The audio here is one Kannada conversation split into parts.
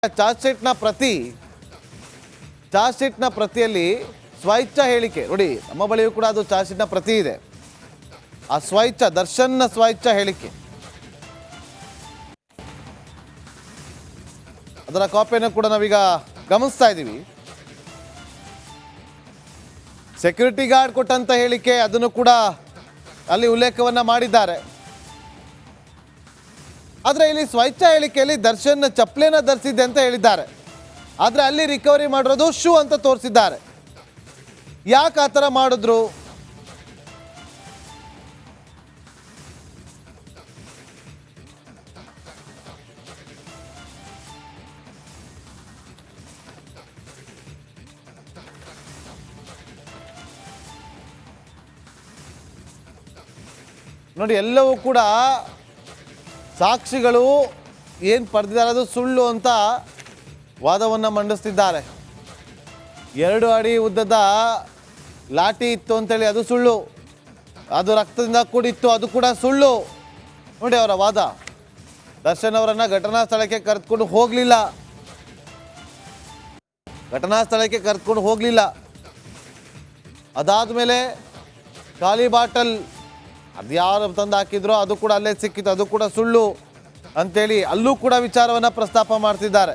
ಚಾರ್ಜ್ ಶೀಟ್ನ ಪ್ರತಿಯಲ್ಲಿ ಸ್ವಇಚ್ಛಾ ಹೇಳಿಕೆ ನೋಡಿ, ನಮ್ಮ ಬಳಿಯೂ ಕೂಡ ಅದು ಚಾರ್ಜ್ ಶೀಟ್ನ ಪ್ರತಿ ಇದೆ. ಆ ದರ್ಶನ್ನ ಸ್ವಇಚ್ಛಾ ಹೇಳಿಕೆ ಅದರ ಕಾಪಿಯನ್ನು ಕೂಡ ನಾವೀಗ ಗಮನಿಸ್ತಾ ಇದ್ದೀವಿ. ಸೆಕ್ಯೂರಿಟಿ ಗಾರ್ಡ್ ಕೊಟ್ಟಂತ ಹೇಳಿಕೆ ಅದನ್ನು ಕೂಡ ಅಲ್ಲಿ ಉಲ್ಲೇಖವನ್ನ ಮಾಡಿದ್ದಾರೆ. ಆದರೆ ಇಲ್ಲಿ ಸ್ವಇಚ್ಛಾ ಹೇಳಿಕೆಯಲ್ಲಿ ದರ್ಶನ್ ಚಪ್ಪಲಿನ ಧರಿಸಿದ್ದೆ ಅಂತ ಹೇಳಿದ್ದಾರೆ. ಆದರೆ ಅಲ್ಲಿ ರಿಕವರಿ ಮಾಡಿರೋದು ಶೂ ಅಂತ ತೋರಿಸಿದ್ದಾರೆ. ಯಾಕೆ ಆ ಥರ ಮಾಡಿದ್ರು? ನೋಡಿ, ಎಲ್ಲವೂ ಕೂಡ ಸಾಕ್ಷಿಗಳು ಏನು ಪಡೆದಿದ್ದಾರೆ ಅದು ಸುಳ್ಳು ಅಂತ ವಾದವನ್ನು ಮಂಡಿಸ್ತಿದ್ದಾರೆ. 2 ಅಡಿ ಉದ್ದದ ಲಾಠಿ ಇತ್ತು ಅಂತೇಳಿ ಅದು ಸುಳ್ಳು, ಅದು ರಕ್ತದಿಂದ ಕೂಡಿತ್ತು ಅದು ಕೂಡ ಸುಳ್ಳು. ನೋಡಿ ಅವರ ವಾದ. ದರ್ಶನ್ ಅವರನ್ನು ಘಟನಾ ಸ್ಥಳಕ್ಕೆ ಕರೆದುಕೊಂಡು ಹೋಗಲಿಲ್ಲ. ಅದಾದ ಮೇಲೆ ಖಾಲಿ ಬಾಟಲ್ ಅದು ಯಾರು ತಂದು ಹಾಕಿದ್ರೋ ಅದು ಕೂಡ ಅಲ್ಲೇ ಸಿಕ್ಕಿತ್ತು, ಅದು ಕೂಡ ಸುಳ್ಳು ಅಂತೇಳಿ ಅಲ್ಲೂ ಕೂಡ ವಿಚಾರವನ್ನು ಪ್ರಸ್ತಾಪ ಮಾಡ್ತಿದ್ದಾರೆ.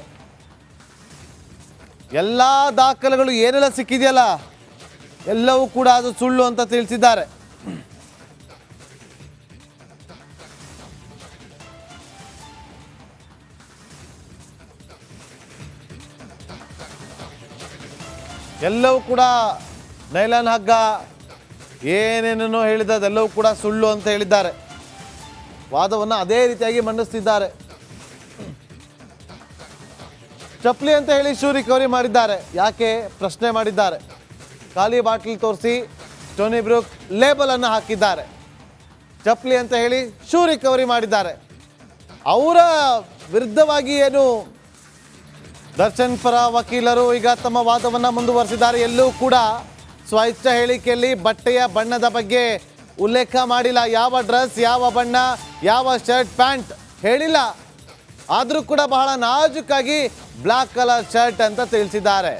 ಎಲ್ಲ ದಾಖಲೆಗಳು ಏನೆಲ್ಲ ಸಿಕ್ಕಿದೆಯಲ್ಲ ಎಲ್ಲವೂ ಕೂಡ ಅದು ಸುಳ್ಳು ಅಂತ ತಿಳಿಸಿದ್ದಾರೆ. ಎಲ್ಲವೂ ಕೂಡ ನೈಲಾನ್ ಹಗ್ಗ ಏನೇನೋ ಹೇಳಿದ್ದೆಲ್ಲವೂ ಕೂಡ ಸುಳ್ಳು ಅಂತ ಹೇಳಿದ್ದಾರೆ. ವಾದವನ್ನು ಅದೇ ರೀತಿಯಾಗಿ ಮಂಡಿಸ್ತಿದ್ದಾರೆ. ಚಪ್ಪಲಿ ಅಂತ ಹೇಳಿ ಶೂ ರಿಕವರಿ ಮಾಡಿದ್ದಾರೆ. ಯಾಕೆ ಪ್ರಶ್ನೆ ಮಾಡಿದ್ದಾರೆ. ಖಾಲಿ ಬಾಟಲ್ ತೋರಿಸಿ ಸ್ಟೋನಿ ಬ್ರೂಕ್ ಲೇಬಲ್ ಅನ್ನು ಹಾಕಿದ್ದಾರೆ. ಚಪ್ಪಲಿ ಅಂತ ಹೇಳಿ ಶೂ ರಿಕವರಿ ಮಾಡಿದ್ದಾರೆ. ಅವರ ವಿರುದ್ಧವಾಗಿ ಏನು ದರ್ಶನ್ ಪರ ವಕೀಲರು ಈಗ ತಮ್ಮ ವಾದವನ್ನು ಮುಂದುವರಿಸಿದ್ದಾರೆ. ಎಲ್ಲೂ ಕೂಡ ಸ್ವಇಚ್ಛಾ ಹೇಳಿಕೆಯಲ್ಲಿ ಬಟ್ಟೆಯ ಬಣ್ಣದ ಬಗ್ಗೆ ಉಲ್ಲೇಖ ಮಾಡಿಲ್ಲ. ಯಾವ ಡ್ರೆಸ್, ಯಾವ ಬಣ್ಣ, ಯಾವ ಶರ್ಟ್ ಪ್ಯಾಂಟ್ ಹೇಳಿಲ್ಲ. ಆದರೂ ಕೂಡ ಬಹಳ ನಾಜೂಕಾಗಿ ಬ್ಲಾಕ್ ಕಲರ್ ಶರ್ಟ್ ಅಂತ ತಿಳಿಸಿದ್ದಾರೆ.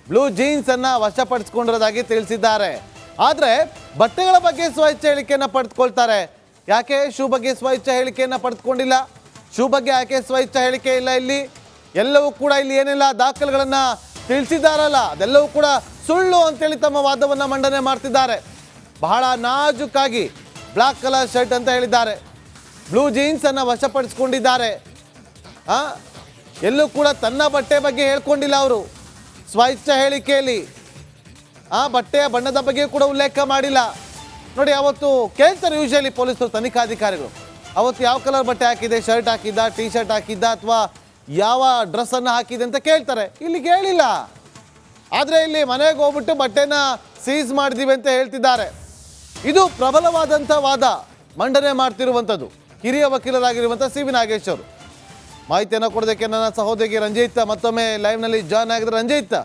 ಬ್ಲೂ ಜೀನ್ಸ್ ಅನ್ನ ವಶಪಡಿಸಿಕೊಂಡಿರೋದಾಗಿ ತಿಳಿಸಿದ್ದಾರೆ. ಆದರೆ ಬಟ್ಟೆಗಳ ಬಗ್ಗೆ ಸ್ವಇಚ್ಛಾ ಹೇಳಿಕೆಯನ್ನು ಪಡೆದುಕೊಳ್ತಾರೆ. ಯಾಕೆ ಶೂ ಬಗ್ಗೆ ಸ್ವಇಚ್ಛಾ ಹೇಳಿಕೆಯನ್ನು ಪಡೆದುಕೊಂಡಿಲ್ಲ? ಶೂ ಬಗ್ಗೆ ಯಾಕೆ ಸ್ವಇಚ್ಛಾ ಹೇಳಿಕೆ ಇಲ್ಲ? ಇಲ್ಲಿ ಎಲ್ಲವೂ ಕೂಡ ಇಲ್ಲಿ ಏನೆಲ್ಲ ದಾಖಲೆಗಳನ್ನು ತಿಳಿಸಿದ್ದಾರಲ್ಲ ಅದೆಲ್ಲವೂ ಕೂಡ ಸುಳ್ಳು ಅಂತೇಳಿ ತಮ್ಮ ವಾದವನ್ನು ಮಂಡನೆ ಮಾಡ್ತಿದ್ದಾರೆ. ಬಹಳ ನಾಜೂಕಾಗಿ ಬ್ಲಾಕ್ ಕಲರ್ ಶರ್ಟ್ ಅಂತ ಹೇಳಿದ್ದಾರೆ. ಬ್ಲೂ ಜೀನ್ಸ್ ಅನ್ನು ವಶಪಡಿಸಿಕೊಂಡಿದ್ದಾರೆ. ಎಲ್ಲೂ ಕೂಡ ತನ್ನ ಬಟ್ಟೆ ಬಗ್ಗೆ ಹೇಳ್ಕೊಂಡಿಲ್ಲ ಅವರು ಸ್ವಇಚ್ಛಾ ಹೇಳಿಕೆಯಲ್ಲಿ. ಬಟ್ಟೆಯ ಬಣ್ಣದ ಬಗ್ಗೆ ಕೂಡ ಉಲ್ಲೇಖ ಮಾಡಿಲ್ಲ. ನೋಡಿ, ಅವತ್ತು ಕೇಳ್ತಾರೆ ಯೂಶಲಿ ಪೊಲೀಸರು, ತನಿಖಾಧಿಕಾರಿಗಳು, ಅವತ್ತು ಯಾವ ಕಲರ್ ಬಟ್ಟೆ ಹಾಕಿದೆ, ಶರ್ಟ್ ಹಾಕಿದ್ದ, ಟೀ ಶರ್ಟ್ ಹಾಕಿದ್ದ, ಅಥವಾ ಯಾವ ಡ್ರೆಸ್ಸನ್ನು ಹಾಕಿದೆ ಅಂತ ಕೇಳ್ತಾರೆ. ಇಲ್ಲಿ ಕೇಳಿಲ್ಲ. ಆದರೆ ಇಲ್ಲಿ ಮನೆಗೆ ಹೋಗ್ಬಿಟ್ಟು ಬಟ್ಟೆನ ಸೀಸ್ ಮಾಡಿದೀವಿ ಅಂತ ಹೇಳ್ತಿದ್ದಾರೆ. ಇದು ಪ್ರಬಲವಾದಂಥ ವಾದ ಮಂಡನೆ ಮಾಡ್ತಿರುವಂಥದ್ದು ಹಿರಿಯ ವಕೀಲರಾಗಿರುವಂಥ ಸಿ ವಿ ನಾಗೇಶ್ ಅವರು. ಮಾಹಿತಿಯನ್ನು ಕೊಡೋದಕ್ಕೆ ನನ್ನ ಸಹೋದರಿ ರಂಜಿತ್ ಮತ್ತೊಮ್ಮೆ ಲೈವ್ನಲ್ಲಿ ಜಾಯ್ನ್ ಆಗಿದ್ರೆ. ರಂಜಿತ್,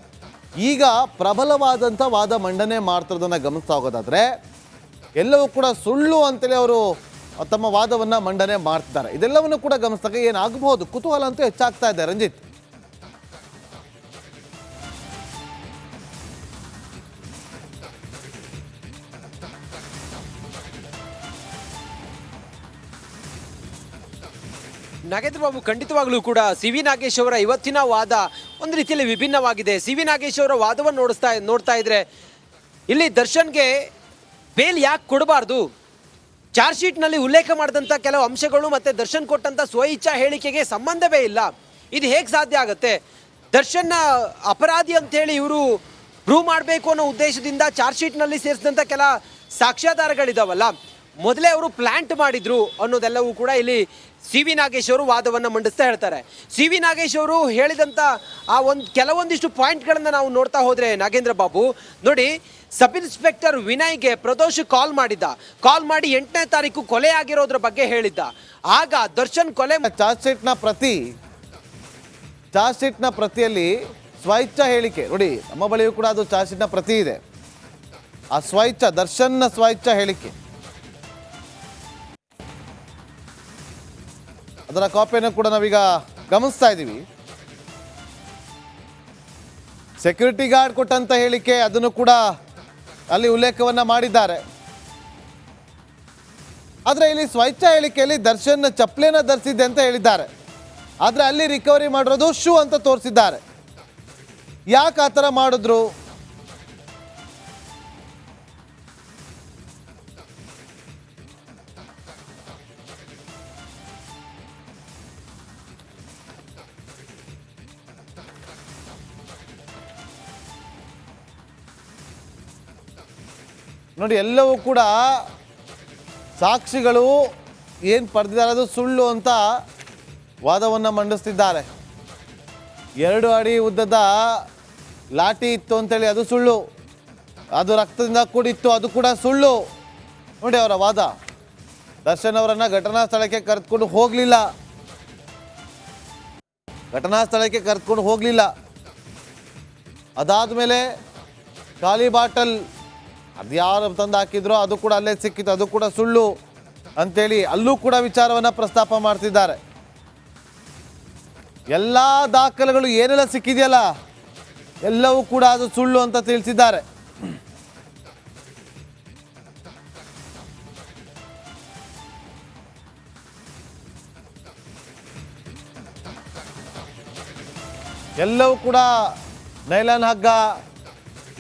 ಈಗ ಪ್ರಬಲವಾದಂಥ ವಾದ ಮಂಡನೆ ಮಾಡ್ತಿರೋದನ್ನು ಗಮನಿಸ್ತಾ ಹೋಗೋದಾದರೆ ಎಲ್ಲವೂ ಕೂಡ ಸುಳ್ಳು ಅಂತೇಳಿ ಅವರು ತಮ್ಮ ವಾದವನ್ನು ಮಂಡನೆ ಮಾಡ್ತಿದ್ದಾರೆ. ಇದೆಲ್ಲವನ್ನು ಕೂಡ ಗಮನಿಸಿದಾಗ ಏನಾಗಬಹುದು ಕುತೂಹಲ ಅಂತೂ ಹೆಚ್ಚಾಗ್ತಾ ಇದೆ. ರಂಜಿತ್, ನಾಗೇಂದ್ರ ಬಾಬು, ಖಂಡಿತವಾಗ್ಲೂ ಕೂಡ ಸಿ ವಿ ನಾಗೇಶ್ ಅವರ ಇವತ್ತಿನ ವಾದ ಒಂದು ರೀತಿಯಲ್ಲಿ ವಿಭಿನ್ನವಾಗಿದೆ. ಸಿ ವಿ ನಾಗೇಶ್ ಅವರ ವಾದವನ್ನು ನೋಡ್ತಾ ಇದ್ರೆ ಇಲ್ಲಿ ದರ್ಶನ್ಗೆ ಬೇಲ್ ಯಾಕೆ ಕೊಡಬಾರ್ದು, ಚಾರ್ಜ್ ಶೀಟ್ನಲ್ಲಿ ಉಲ್ಲೇಖ ಮಾಡಿದಂಥ ಕೆಲವು ಅಂಶಗಳು ಮತ್ತು ದರ್ಶನ್ ಕೊಟ್ಟಂಥ ಸ್ವಇಚ್ಛಾ ಹೇಳಿಕೆಗೆ ಸಂಬಂಧವೇ ಇಲ್ಲ. ಇದು ಹೇಗೆ ಸಾಧ್ಯ ಆಗುತ್ತೆ? ದರ್ಶನ್ನ ಅಪರಾಧಿ ಅಂತೇಳಿ ಇವರು ಪ್ರೂವ್ ಮಾಡಬೇಕು ಅನ್ನೋ ಉದ್ದೇಶದಿಂದ ಚಾರ್ಜ್ ಶೀಟ್ನಲ್ಲಿ ಸೇರಿಸಿದಂಥ ಕೆಲ ಸಾಕ್ಷ್ಯಾಧಾರಗಳಿದಾವಲ್ಲ, ಮೊದಲೇ ಅವರು ಪ್ಲಾಂಟ್ ಮಾಡಿದ್ರು ಅನ್ನೋದೆಲ್ಲವೂ ಕೂಡ ಇಲ್ಲಿ ಸಿ ವಿ ನಾಗೇಶ್ ಅವರು ವಾದವನ್ನು ಮಂಡಿಸ್ತಾ ಹೇಳ್ತಾರೆ. ಸಿ ವಿ ನಾಗೇಶ್ ಅವರು ಹೇಳಿದಂಥ ಆ ಕೆಲವೊಂದಿಷ್ಟು ಪಾಯಿಂಟ್ಗಳನ್ನು ನಾವು ನೋಡ್ತಾ ಹೋದರೆ ನಾಗೇಂದ್ರ ಬಾಬು, ನೋಡಿ, ಸಬ್ ಇನ್ಸ್ಪೆಕ್ಟರ್ ವಿನಯ್ಗೆ ಪ್ರದೋಷ್ ಕಾಲ್ ಮಾಡಿ 8ನೇ ತಾರೀಕು ಕೊಲೆ ಆಗಿರೋದ್ರ ಬಗ್ಗೆ ಹೇಳಿದ್ದ. ಆಗ ದರ್ಶನ್ ಕೊಲೆ ಚಾರ್ಜ್ ಶೀಟ್ನ ಪ್ರತಿಯಲ್ಲಿ ಸ್ವಇಚ್ಛಾ ಹೇಳಿಕೆ ನೋಡಿ, ನಮ್ಮ ಬಳಿಯೂ ಕೂಡ ಅದು ಚಾರ್ಜ್ ಶೀಟ್ನ ಪ್ರತಿ ಇದೆ. ಆ ದರ್ಶನ್ನ ಸ್ವಇಚ್ಛಾ ಹೇಳಿಕೆ ಅದರ ಕಾಪಿಯನ್ನು ಕೂಡ ನಾವೀಗ ಗಮನಿಸ್ತಾ ಇದ್ದೀವಿ. ಸೆಕ್ಯೂರಿಟಿ ಗಾರ್ಡ್ ಕೊಟ್ಟಂತ ಹೇಳಿಕೆ ಅದನ್ನು ಕೂಡ ಅಲ್ಲಿ ಉಲ್ಲೇಖವನ್ನ ಮಾಡಿದ್ದಾರೆ. ಆದರೆ ಇಲ್ಲಿ ಸ್ವಇಚ್ಛಾ ಹೇಳಿಕೆಯಲ್ಲಿ ದರ್ಶನ್ ಚಪ್ಪಲಿನ ಧರಿಸಿದ್ದೆ ಅಂತ ಹೇಳಿದ್ದಾರೆ. ಆದರೆ ಅಲ್ಲಿ ರಿಕವರಿ ಮಾಡಿರೋದು ಶೂ ಅಂತ ತೋರಿಸಿದ್ದಾರೆ. ಯಾಕೆ ಆ ಥರ ಮಾಡಿದ್ರು? ನೋಡಿ, ಎಲ್ಲವೂ ಕೂಡ ಸಾಕ್ಷಿಗಳು ಏನು ಪಡೆದಿದ್ದಾರೆ ಅದು ಸುಳ್ಳು ಅಂತ ವಾದವನ್ನು ಮಂಡಿಸ್ತಿದ್ದಾರೆ. 2 ಅಡಿ ಉದ್ದದ ಲಾಠಿ ಇತ್ತು ಅಂತೇಳಿ ಅದು ಸುಳ್ಳು, ಅದು ರಕ್ತದಿಂದ ಕೂಡಿತ್ತು ಅದು ಕೂಡ ಸುಳ್ಳು. ನೋಡಿ ಅವರ ವಾದ. ದರ್ಶನ್ ಅವರನ್ನು ಘಟನಾ ಸ್ಥಳಕ್ಕೆ ಕರೆದುಕೊಂಡು ಹೋಗಲಿಲ್ಲ. ಅದಾದ ಮೇಲೆ ಖಾಲಿ ಬಾಟಲ್ ಅದು ಯಾರು ತಂದು ಹಾಕಿದ್ರೋ ಅದು ಕೂಡ ಅಲ್ಲೇ ಸಿಕ್ಕಿತ್ತು, ಅದು ಕೂಡ ಸುಳ್ಳು ಅಂತೇಳಿ ಅಲ್ಲೂ ಕೂಡ ವಿಚಾರವನ್ನು ಪ್ರಸ್ತಾಪ ಮಾಡ್ತಿದ್ದಾರೆ. ಎಲ್ಲ ದಾಖಲೆಗಳು ಏನೆಲ್ಲ ಸಿಕ್ಕಿದೆಯಲ್ಲ ಎಲ್ಲವೂ ಕೂಡ ಅದು ಸುಳ್ಳು ಅಂತ ತಿಳಿಸಿದ್ದಾರೆ. ಎಲ್ಲವೂ ಕೂಡ ನೈಲಾನ್ ಹಗ್ಗ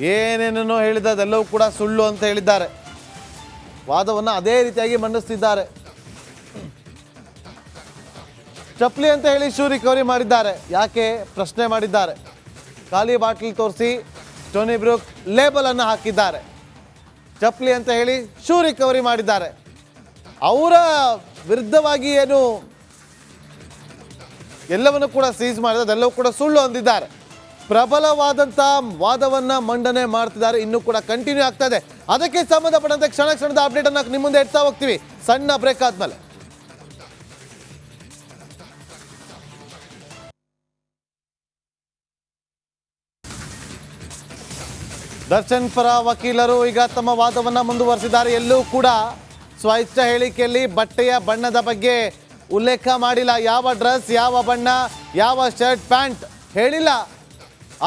ಏನೇನೋ ಹೇಳಿದ ಅದೆಲ್ಲವೂ ಕೂಡ ಸುಳ್ಳು ಅಂತ ಹೇಳಿದ್ದಾರೆ. ವಾದವನ್ನು ಅದೇ ರೀತಿಯಾಗಿ ಮಂಡಿಸ್ತಿದ್ದಾರೆ. ಚಪ್ಪಲಿ ಅಂತ ಹೇಳಿ ಶೂ ರಿಕವರಿ ಮಾಡಿದ್ದಾರೆ. ಯಾಕೆ ಪ್ರಶ್ನೆ ಮಾಡಿದ್ದಾರೆ. ಖಾಲಿ ಬಾಟಲ್ ತೋರಿಸಿ ಟೋನಿ ಬ್ರೂಕ್ ಲೇಬಲ್ ಅನ್ನು ಹಾಕಿದ್ದಾರೆ. ಚಪ್ಪಲಿ ಅಂತ ಹೇಳಿ ಶೂ ರಿಕವರಿ ಮಾಡಿದ್ದಾರೆ. ಅವರ ವಿರುದ್ಧವಾಗಿ ಏನು ಎಲ್ಲವನ್ನು ಕೂಡ ಸೀಸ್ ಮಾಡಿದ ಅದೆಲ್ಲವೂ ಕೂಡ ಸುಳ್ಳು ಅಂದಿದ್ದಾರೆ. ಪ್ರಬಲವಾದಂಥ ವಾದವನ್ನು ಮಂಡನೆ ಮಾಡ್ತಿದ್ದಾರೆ. ಇನ್ನೂ ಕೂಡ ಕಂಟಿನ್ಯೂ ಆಗ್ತಾ ಇದೆ. ಅದಕ್ಕೆ ಸಂಬಂಧಪಟ್ಟಂತೆ ಕ್ಷಣದ ಅಪ್ಡೇಟ್ ಅನ್ನು ನಿಮ್ಮ ಮುಂದೆ ಇಡ್ತಾ ಹೋಗ್ತೀವಿ ಸಣ್ಣ ಬ್ರೇಕ್ ಆದ್ಮೇಲೆ. ದರ್ಶನ್ ಪರ ವಕೀಲರು ಈಗ ತಮ್ಮ ವಾದವನ್ನು ಮುಂದುವರಿಸಿದ್ದಾರೆ. ಎಲ್ಲೂ ಕೂಡ ಸ್ವಇಚ್ಛಾ ಹೇಳಿಕೆಯಲ್ಲಿ ಬಟ್ಟೆಯ ಬಣ್ಣದ ಬಗ್ಗೆ ಉಲ್ಲೇಖ ಮಾಡಿಲ್ಲ. ಯಾವ ಡ್ರೆಸ್, ಯಾವ ಬಣ್ಣ, ಯಾವ ಶರ್ಟ್ ಪ್ಯಾಂಟ್ ಹೇಳಿಲ್ಲ.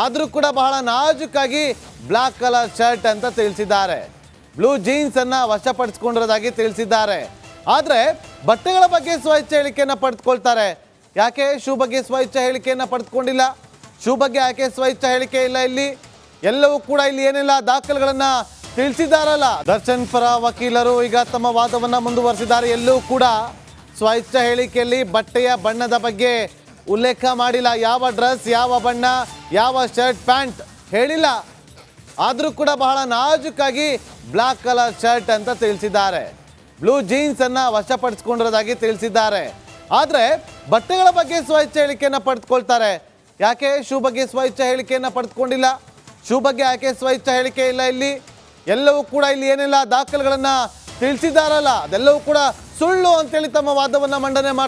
ಆದರೂ ಕೂಡ ಬಹಳ ನಾಜೂಕಾಗಿ ಬ್ಲಾಕ್ ಕಲರ್ ಶರ್ಟ್ ಅಂತ ತಿಳಿಸಿದ್ದಾರೆ. ಬ್ಲೂ ಜೀನ್ಸ್ ಅನ್ನ ವಶಪಡಿಸಿಕೊಂಡಿರೋದಾಗಿ ತಿಳಿಸಿದ್ದಾರೆ. ಆದರೆ ಬಟ್ಟೆಗಳ ಬಗ್ಗೆ ಸ್ವಇಚ್ಛಾ ಹೇಳಿಕೆಯನ್ನು ಪಡೆದುಕೊಳ್ತಾರೆ. ಯಾಕೆ ಶೂ ಬಗ್ಗೆ ಸ್ವಇಚ್ಛಾ ಹೇಳಿಕೆಯನ್ನು ಪಡೆದುಕೊಂಡಿಲ್ಲ? ಶೂ ಬಗ್ಗೆ ಯಾಕೆ ಸ್ವಇಚ್ಛಾ ಹೇಳಿಕೆ ಇಲ್ಲ? ಇಲ್ಲಿ ಎಲ್ಲವೂ ಕೂಡ ಇಲ್ಲಿ ಏನೆಲ್ಲ ದಾಖಲೆಗಳನ್ನ ತಿಳಿಸಿದಾರಲ್ಲ. ದರ್ಶನ್ ಪರ ವಕೀಲರು ಈಗ ತಮ್ಮ ವಾದವನ್ನು ಮುಂದುವರಿಸಿದ್ದಾರೆ. ಎಲ್ಲೂ ಕೂಡ ಸ್ವಇಚ್ಛಾ ಹೇಳಿಕೆಯಲ್ಲಿ ಬಟ್ಟೆಯ ಬಣ್ಣದ ಬಗ್ಗೆ ಉಲ್ಲೇಖ ಮಾಡಿಲ್ಲ. ಯಾವ ಡ್ರೆಸ್, ಯಾವ ಬಣ್ಣ, ಯಾವ ಶರ್ಟ್ ಪ್ಯಾಂಟ್ ಹೇಳಿಲ್ಲ. ಆದರೂ ಕೂಡ ಬಹಳ ನಾಜೂಕಾಗಿ ಬ್ಲಾಕ್ ಕಲರ್ ಶರ್ಟ್ ಅಂತ ತಿಳಿಸಿದ್ದಾರೆ. ಬ್ಲೂ ಜೀನ್ಸ್ ಅನ್ನ ವಶಪಡಿಸಿಕೊಂಡಿರೋದಾಗಿ ತಿಳಿಸಿದ್ದಾರೆ. ಆದರೆ ಬಟ್ಟೆಗಳ ಬಗ್ಗೆ ಸ್ವಇಚ್ಛಾ ಹೇಳಿಕೆಯನ್ನು ಪಡೆದುಕೊಳ್ತಾರೆ. ಯಾಕೆ ಶೂ ಬಗ್ಗೆ ಸ್ವಇಚ್ಛಾ ಹೇಳಿಕೆಯನ್ನು ಪಡೆದುಕೊಂಡಿಲ್ಲ? ಶೂ ಬಗ್ಗೆ ಯಾಕೆ ಸ್ವಇಚ್ಛಾ ಹೇಳಿಕೆ ಇಲ್ಲ? ಇಲ್ಲಿ ಎಲ್ಲವೂ ಕೂಡ ಇಲ್ಲಿ ಏನೆಲ್ಲ ದಾಖಲೆಗಳನ್ನ ತಿಳಿಸಿದಾರಲ್ಲ ಅದೆಲ್ಲವೂ ಕೂಡ ಸುಳ್ಳು ಅಂತೇಳಿ ತಮ್ಮ ವಾದವನ್ನು ಮಂಡನೆ ಮಾಡ್ತಾರೆ.